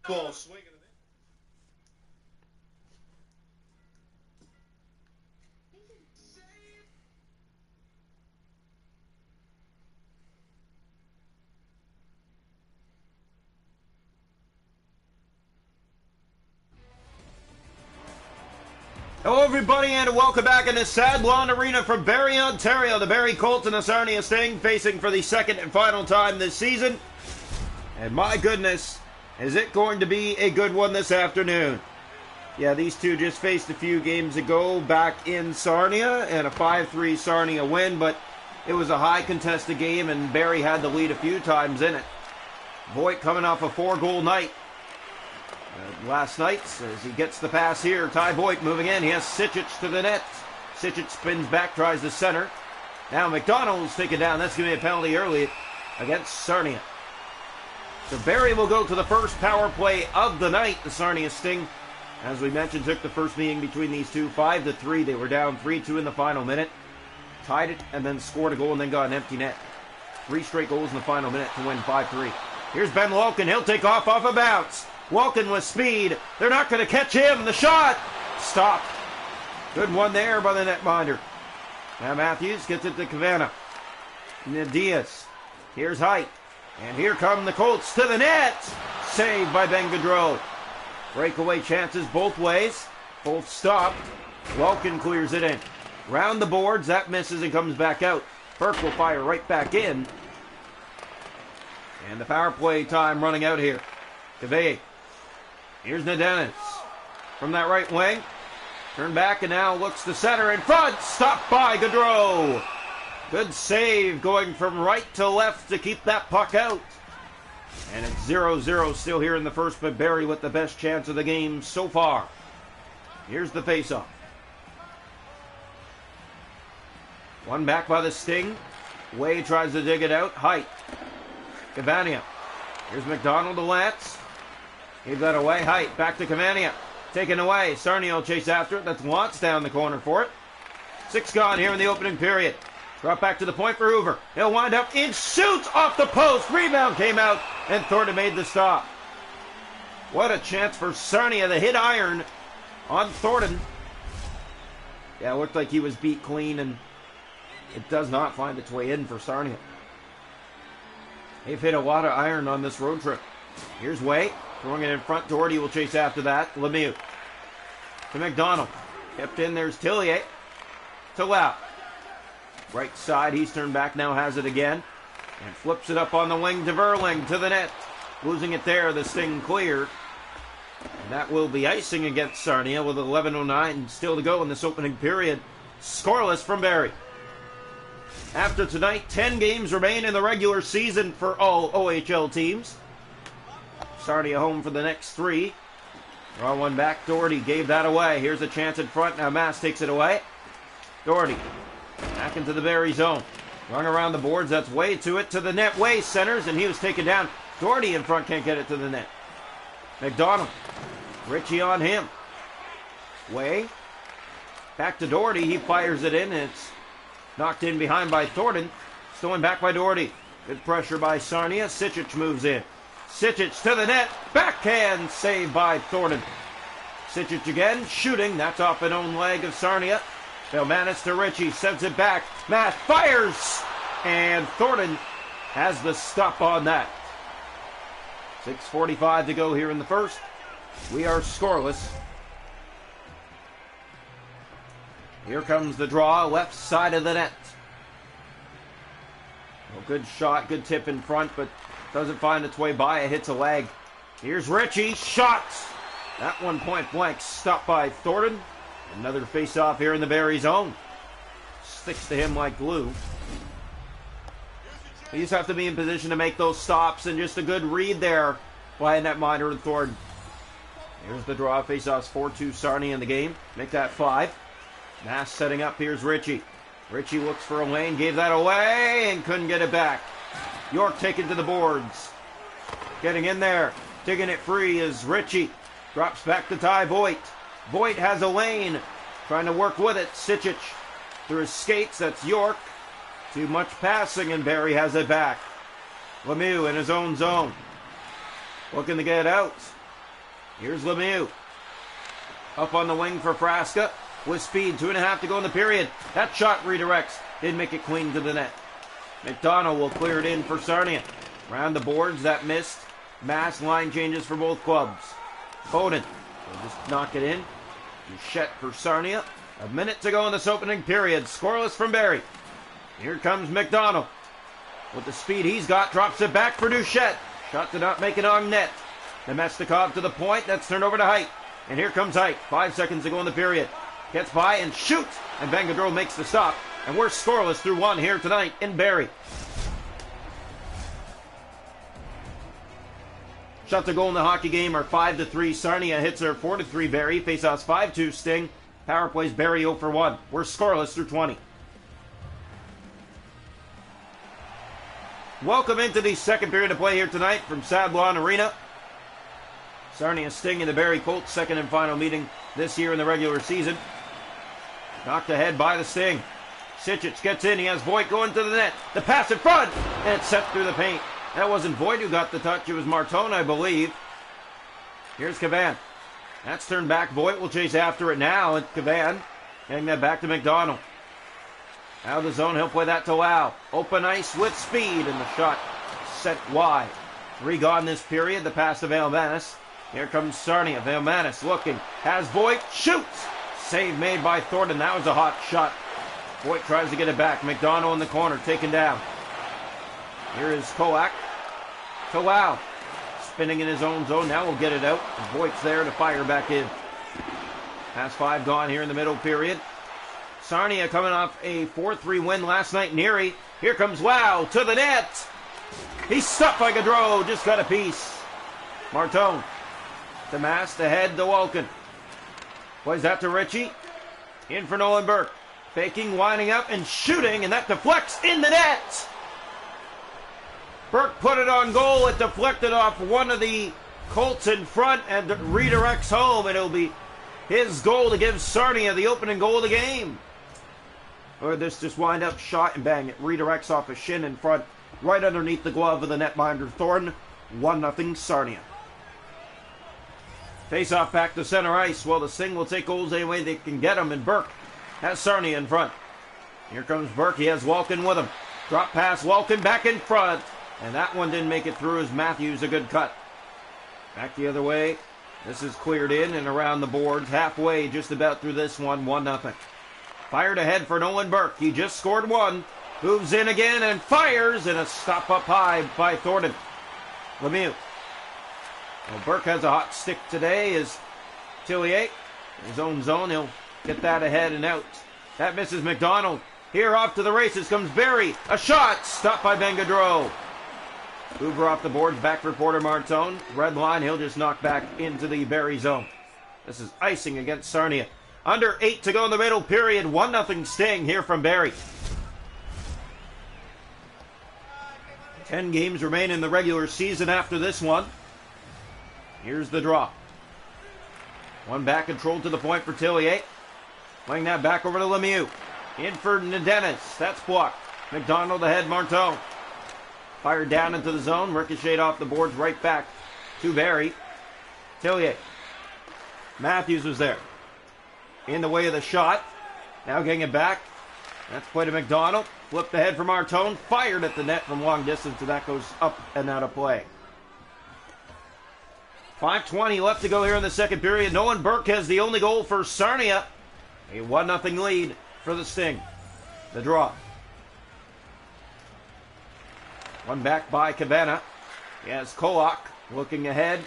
Ball swinging. Hello everybody and welcome back in the Sad Lawn Arena from Barrie, Ontario. The Barrie Colts and the Sarnia Sting facing for the second and final time this season. And my goodness, is it going to be a good one this afternoon. Yeah, these two just faced a few games ago back in Sarnia and a 5-3 Sarnia win, but it was a high contested game and Barrie had the lead a few times in it. Voigt coming off a 4-goal night. Last night, as he gets the pass here, Ty Voigt moving in. He has Sičić to the net. Sičić spins back, tries the center. Now McDonald's taken down. That's going to be a penalty early against Sarnia. So Barrie will go to the first power play of the night. The Sarnia Sting, as we mentioned, took the first meeting between these two 5-3. They were down 3-2 in the final minute. Tied it and then scored a goal and then got an empty net. 3 straight goals in the final minute to win 5-3. Here's Ben Walken. He'll take off a bounce. Walken with speed. They're not going to catch him. The shot. Stop. Good one there by the netminder. Now Matthews gets it to Cavanna. Diaz. Here's Height. And here come the Colts to the net. Saved by Ben Gaudreau. Breakaway chances both ways. Both stop. Walken clears it in. Round the boards. That misses and comes back out. Burke will fire right back in. And the power play time running out here. Cavey. Here's Nadenis from that right wing. Turn back and now looks to center in front. Stopped by Gaudreau. Good save going from right to left to keep that puck out. And it's 0-0 still here in the first, but Barrie with the best chance of the game so far. Here's the faceoff. One back by the Sting. Way tries to dig it out. Height. Cavania. Here's McDonald to Lance. Gave that away. Height. Back to Cavania. Taken away. Sarnia will chase after it. That's Watts down the corner for it. 6 gone here in the opening period. Drop back to the point for Hoover. He'll wind up in. Shoots off the post. Rebound came out. And Thornton made the stop. What a chance for Sarnia. The hit iron on Thornton. Yeah, it looked like he was beat clean. And it does not find its way in for Sarnia. They've hit a lot of iron on this road trip. Here's Way. Throwing it in front. Doherty will chase after that. Lemieux. To McDonald. Kept in. There's Tillier. To Lau. Right side. He's turned back. Now has it again. And flips it up on the wing to Verling. To the net. Losing it there. The Sting cleared. And that will be icing against Sarnia with 11:09 still to go in this opening period. Scoreless from Barrie. After tonight, 10 games remain in the regular season for all OHL teams. Sarnia home for the next 3. Draw one back. Doherty gave that away. Here's a chance in front. Now Mass takes it away. Doherty back into the Barrie zone. Run around the boards. That's Way to it. To the net. Way centers, and he was taken down. Doherty in front can't get it to the net. McDonald. Ritchie on him. Way. Back to Doherty. He fires it in, and it's knocked in behind by Thornton. Stolen back by Doherty. Good pressure by Sarnia. Sičić moves in. Sičić to the net. Backhand saved by Thornton. Sičić again. Shooting. That's off an own leg of Sarnia. Belmanis to Ritchie. Sends it back. Matt fires. And Thornton has the stop on that. 6:45 to go here in the first. We are scoreless. Here comes the draw. Left side of the net. Well, good shot. Good tip in front, but doesn't find its way by. It hits a leg. Here's Ritchie. Shots. That one point blank. Stopped by Thornton. Another face-off here in the Barrie zone. Sticks to him like glue. You just have to be in position to make those stops, and just a good read there by netminder and Thornton. Here's the draw. Face-offs 4-2 Sarnia in the game. Make that 5. Mass setting up. Here's Ritchie. Ritchie looks for a lane. Gave that away and couldn't get it back. York taken to the boards. Getting in there. Digging it free is Ritchie. Drops back to Ty Voigt. Voigt has a lane. Trying to work with it. Sičić through his skates. That's York. Too much passing and Barrie has it back. Lemieux in his own zone. Looking to get out. Here's Lemieux. Up on the wing for Frasca. With speed, 2.5 to go in the period. That shot redirects. Didn't make it clean to the net. McDonald will clear it in for Sarnia. Round the boards, that missed. Mass line changes for both clubs. Bowden will just knock it in. Duchette for Sarnia. A minute to go in this opening period. Scoreless from Barrie. Here comes McDonald. With the speed he's got, drops it back for Duchette. Shot did not make it on net. Nemestikov to the point. That's turned over to Height. And here comes Height. 5 seconds to go in the period. Gets by and shoots. And Van Gaudreau makes the stop. And we're scoreless through one here tonight in Barrie. Shots to goal in the hockey game are 5-3. Sarnia hits are 4-3 Barrie. Faceoffs 5-2 Sting. Power plays Barrie 0 for 1. We're scoreless through 20. Welcome into the second period of play here tonight from Sablon Arena. Sarnia Sting in the Barrie Colts second and final meeting this year in the regular season. Knocked ahead by the Sting. Sitchich gets in. He has Voigt going to the net. The pass in front. And it's set through the paint. That wasn't Voigt who got the touch. It was Martone, I believe. Here's Cavan. That's turned back. Voigt will chase after it now. And Cavan getting that back to McDonald. Out of the zone. He'll play that to Lau. Open ice with speed. And the shot set wide. 3 gone this period. The pass to Valmanis. Here comes Sarnia. Valmanis looking. Has Voigt. Shoots. Save made by Thornton. That was a hot shot. Voigt tries to get it back. McDonald in the corner. Taken down. Here is Kolak. To Lau. Spinning in his own zone. Now we'll get it out. Voigt's there to fire back in. Past 5 gone here in the middle period. Sarnia coming off a 4-3 win last night in Erie. Here comes Lau to the net. He's stopped by Gaudreau. Just got a piece. Martone. To Mast. Ahead to Walken. Plays that to Ritchie. In for Nolan Burke. Faking, winding up, and shooting. And that deflects in the net. Burke put it on goal. It deflected off one of the Colts in front and redirects home. And it'll be his goal to give Sarnia the opening goal of the game. Or this just wind up shot and bang. It redirects off a shin in front, right underneath the glove of the netminder Thornton. 1-0 Sarnia. Face off back to center ice. Well, the Sting will take goals any way they can get them. And Burke has Sarnia in front. Here comes Burke. He has Walken with him. Drop pass. Walken back in front. And that one didn't make it through as Matthews a good cut. Back the other way. This is cleared in and around the boards. Halfway just about through this one. 1-0. Fired ahead for Nolan Burke. He just scored one. Moves in again and fires. And a stop up high by Thornton. Lemieux. Well, Burke has a hot stick today as Tillier. In his own zone. He'll get that ahead and out. That misses McDonald. Here off to the races comes Barrie. A shot. Stopped by Van Gaudreau. Hoover off the boards, back for Porter Martone. Red line, he'll just knock back into the Barrie zone. This is icing against Sarnia. Under 8 to go in the middle period. 1-0 Sting here from Barrie. 10 games remain in the regular season after this one. Here's the draw. One back controlled to the point for Tillier. Playing that back over to Lemieux. In for Nadenis. That's blocked. McDonald ahead, Martone. Fired down into the zone. Ricocheted off the boards right back to Barrie. Tillier. Matthews was there. In the way of the shot. Now getting it back. That's play to McDonald. Flipped ahead for Martone. Fired at the net from long distance, and that goes up and out of play. 5:20 left to go here in the second period. Nolan Burke has the only goal for Sarnia. A 1-0 lead for the Sting. The draw. One back by Cabana. He has Kolak looking ahead.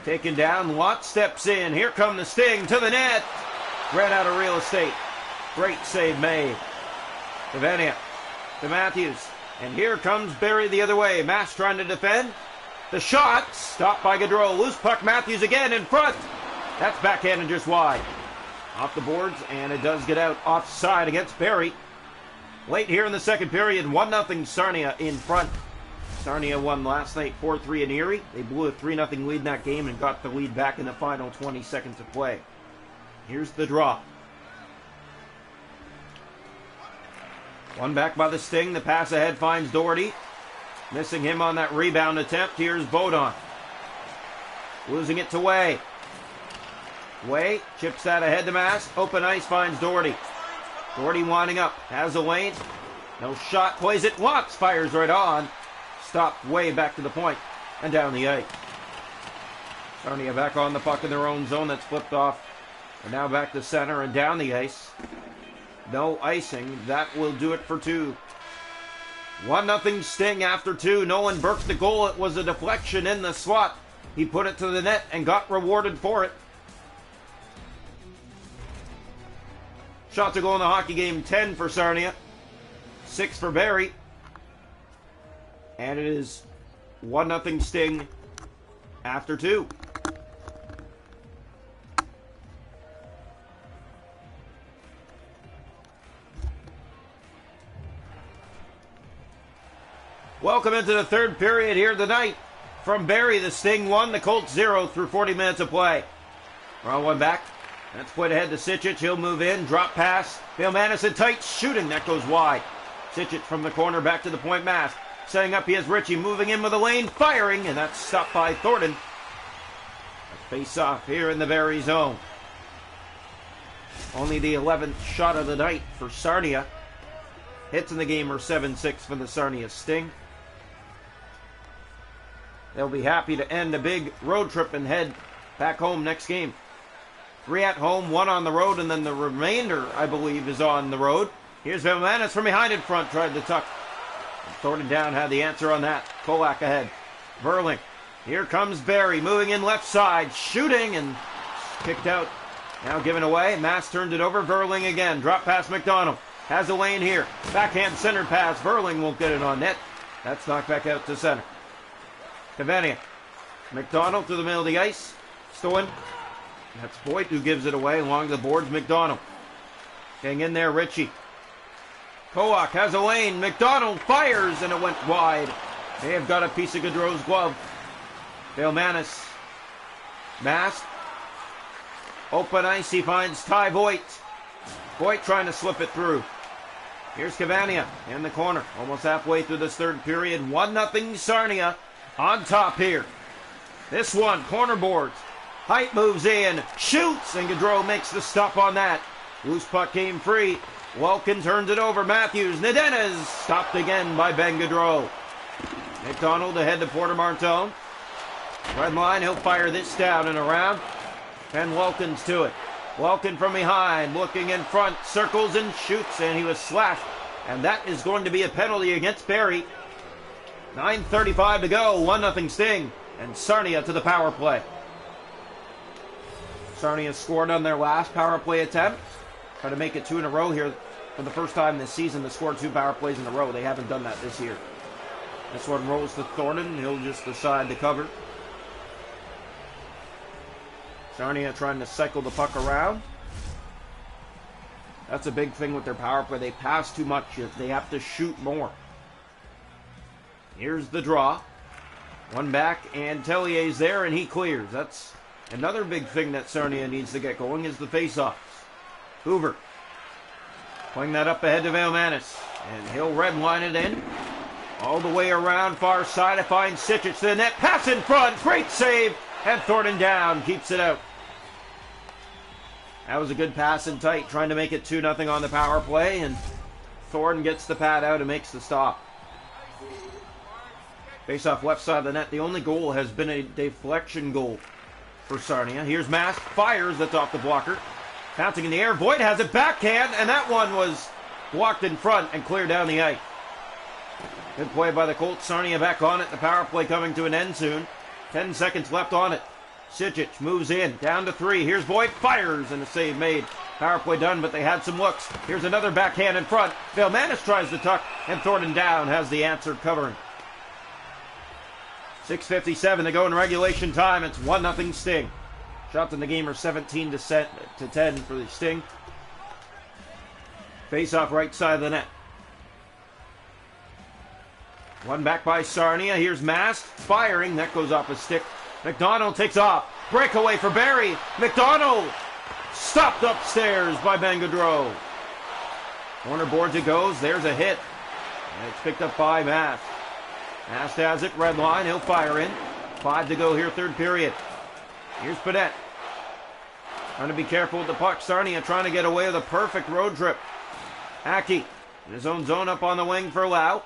Taken down. Lott steps in. Here come the Sting to the net. Ran out of real estate. Great save made. Cavania to Matthews. And here comes Barrie the other way. Mass trying to defend. The shot stopped by Gaudreau. Loose puck. Matthews again in front. That's backhand and just wide. Off the boards, and it does get out offside against Barrie. Late here in the second period, 1-0 Sarnia in front. Sarnia won last night 4-3 in Erie. They blew a 3-0 lead in that game and got the lead back in the final 20 seconds of play. Here's the draw. One back by the Sting. The pass ahead finds Doherty. Missing him on that rebound attempt. Here's Baudon. Losing it to Way. Way chips that ahead to Mass. Open ice finds Doherty. Doherty winding up. Has a lane. No shot. Plays it once. Fires right on. Stopped Way back to the point and down the ice. Sarnia back on the puck in their own zone. That's flipped off. And now back to center and down the ice. No icing. That will do it for 2. 1-0 Sting after 2. Nolan Burke the goal. It was a deflection in the slot. He put it to the net and got rewarded for it. Shot to goal in the hockey game, 10 for Sarnia. 6 for Barrie. And it is 1-0 Sting after 2. Welcome into the third period here tonight. From Barrie, the Sting 1, the Colts 0 through 40 minutes of play. We're on one back. That's put ahead to Sicic. He'll move in. Drop pass. Bill Madison tight. Shooting. That goes wide. Sicic from the corner back to the point. Mass. Setting up. He has Ritchie moving in with a lane. Firing. And that's stopped by Thornton. Face off here in the Barrie zone. Only the 11th shot of the night for Sarnia. Hits in the game are 7-6 for the Sarnia Sting. They'll be happy to end a big road trip and head back home next game. 3 at home, 1 on the road, and then the remainder, I believe, is on the road. Here's Vilmanis from behind in front, tried to tuck. Thornton down had the answer on that. Kolak ahead. Verling. Here comes Barrie, moving in left side, shooting, and kicked out. Now given away. Mass turned it over. Verling again. Drop pass McDonald. Has a lane here. Backhand center pass. Verling won't get it on net. That's knocked back out to center. Cavania. McDonald to the middle of the ice. Stoen. That's Boyd who gives it away along the boards. McDonald. Getting in there, Ritchie. Kowak has a lane. McDonald fires, and it went wide. They have got a piece of Gaudreau's glove. Dale Manis. Mask. Open ice. He finds Ty Voigt. Voigt trying to slip it through. Here's Cavania in the corner. Almost halfway through this third period. 1-0 Sarnia on top here. This one, corner boards. Height moves in, shoots, and Gaudreau makes the stop on that. Loose puck came free. Welkin turns it over. Matthews. Nadena's stopped again by Ben Gaudreau. McDonald ahead to Porter Martone. Red line, he'll fire this down and around. And Welkins to it. Welkin from behind, looking in front, circles and shoots, and he was slashed. And that is going to be a penalty against Barrie. 9:35 to go, 1-0 Sting, and Sarnia to the power play. Sarnia scored on their last power play attempt. Try to make it 2 in a row here for the first time this season to score 2 power plays in a row. They haven't done that this year. This one rolls to Thornton. He'll just decide to cover. Sarnia trying to cycle the puck around. That's a big thing with their power play. They pass too much. They have to shoot more. Here's the draw. One back, and Tellier's there, and he clears. That's another big thing that Sarnia needs to get going is the face-offs. Hoover playing that up ahead to Vilmanis, and he'll redline it in. All the way around far side to find Sicic to the net. Pass in front. Great save. And Thornton down. Keeps it out. That was a good pass in tight. Trying to make it 2-0 on the power play. And Thornton gets the pad out and makes the stop. Face off left side of the net. The only goal has been a deflection goal for Sarnia. Here's Mask. Fires. That's off the blocker. Bouncing in the air. Voigt has it backhand. And that one was blocked in front and cleared down the ice. Good play by the Colts. Sarnia back on it. The power play coming to an end soon. 10 seconds left on it. Sicic moves in. Down to 3. Here's Voigt. Fires. And a save made. Power play done, but they had some looks. Here's another backhand in front. Vilmanis tries to tuck. And Thornton down has the answer covering. 6:57 to go in regulation time. It's 1-0 Sting. Shots in the game are 17 to 10 for the Sting. Face off right side of the net. One back by Sarnia. Here's Mast. Firing. That goes off his stick. McDonald takes off. Breakaway for Barrie. McDonald stopped upstairs by Ben Gaudreau. Corner boards it goes. There's a hit. And it's picked up by Mast. Mast has it. Red line. He'll fire in. 5 to go here, third period. Here's Padette. Trying to be careful with the puck. Sarnia trying to get away with a perfect road trip. Aki in his own zone up on the wing for Lau.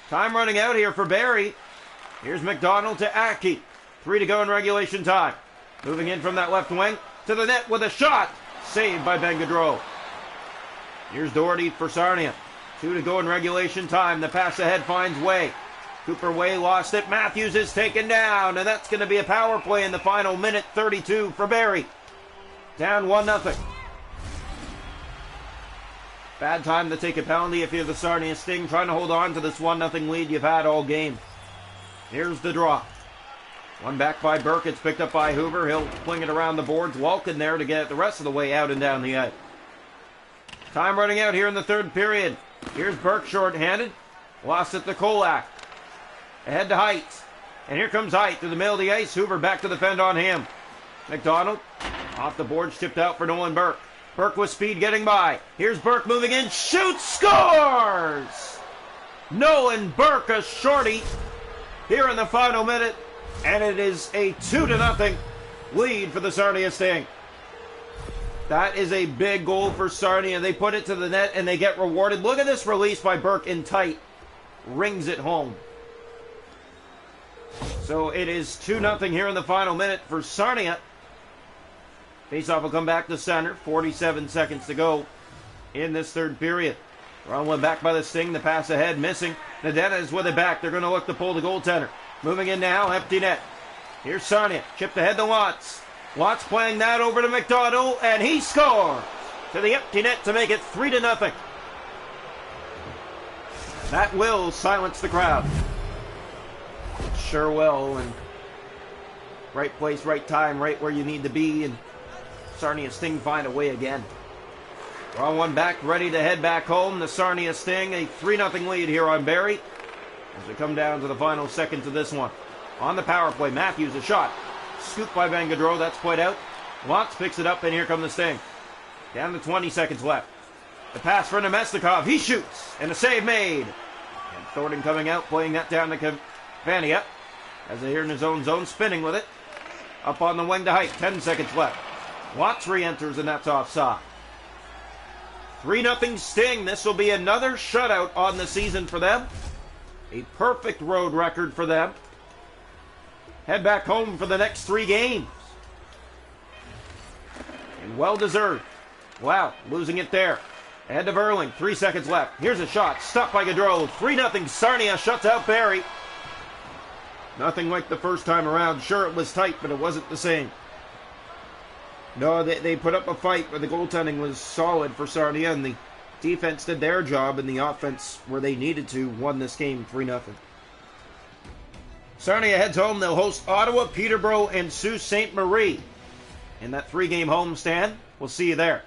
Time running out here for Barrie. Here's McDonald to Aki. 3 to go in regulation time. Moving in from that left wing to the net with a shot. Saved by Ben Gaudreau. Here's Doherty for Sarnia. 2 to go in regulation time. The pass ahead finds Way. Cooper Way lost it. Matthews is taken down. And that's going to be a power play in the final minute 32 for Barrie. Down 1-0. Bad time to take a penalty if you're the Sarnia Sting, trying to hold on to this 1-0 lead you've had all game. Here's the draw. One back by Burke. It's picked up by Hoover. He'll fling it around the boards. Walken there to get it the rest of the way out and down the ice. Time running out here in the third period. Here's Burke short-handed. Lost it to Kolak. Ahead to Height. And here comes Height to the middle of the ice. Hoover back to defend on him. McDonald off the boards, tipped out for Nolan Burke. Burke with speed getting by. Here's Burke moving in. Shoots! Scores! Nolan Burke, a shorty here in the final minute. And it is a 2-0 lead for the Sarnia Sting. That is a big goal for Sarnia. They put it to the net and they get rewarded. Look at this release by Burke in tight. Rings it home. So it is 2-0 here in the final minute for Sarnia. Faceoff will come back to center. 47 seconds to go in this third period. Round one back by the Sting. The pass ahead missing. Nadena is with it back. They're going to look to pull the goaltender. Moving in now. Empty net. Here's Sarnia. Chipped ahead to Watts. Watts playing that over to McDonald. And he scores to the empty net to make it 3-0. That will silence the crowd. Sure will. And right place, right time, right where you need to be. And Sarnia Sting find a way again. Draw one back, ready to head back home. The Sarnia Sting, a 3-0 lead here on Barrie as we come down to the final seconds of this one. On the power play, Matthews, a shot. Scooped by Van Gaudreau, that's played out. Watts picks it up, and here come the Sting. Down to 20 seconds left. The pass for Nemestikov, he shoots, and a save made. And Thornton coming out, playing that down to Cavania. As they're here in his own zone, spinning with it. Up on the wing to Height, 10 seconds left. Watts re-enters, and that's offside. 3-0 Sting. This will be another shutout on the season for them. A perfect road record for them. Head back home for the next 3 games. And well-deserved. Wow, losing it there. Ahead to Verling, 3 seconds left. Here's a shot, stopped by Gaudreau. 3-0 Sarnia shuts out Barrie. Nothing like the first time around. Sure, it was tight, but it wasn't the same. No, they put up a fight, but the goaltending was solid for Sarnia, and the defense did their job, and the offense, where they needed to, won this game 3-0. Sarnia heads home. They'll host Ottawa, Peterborough, and Sault Ste. Marie in that 3-game homestand. We'll see you there.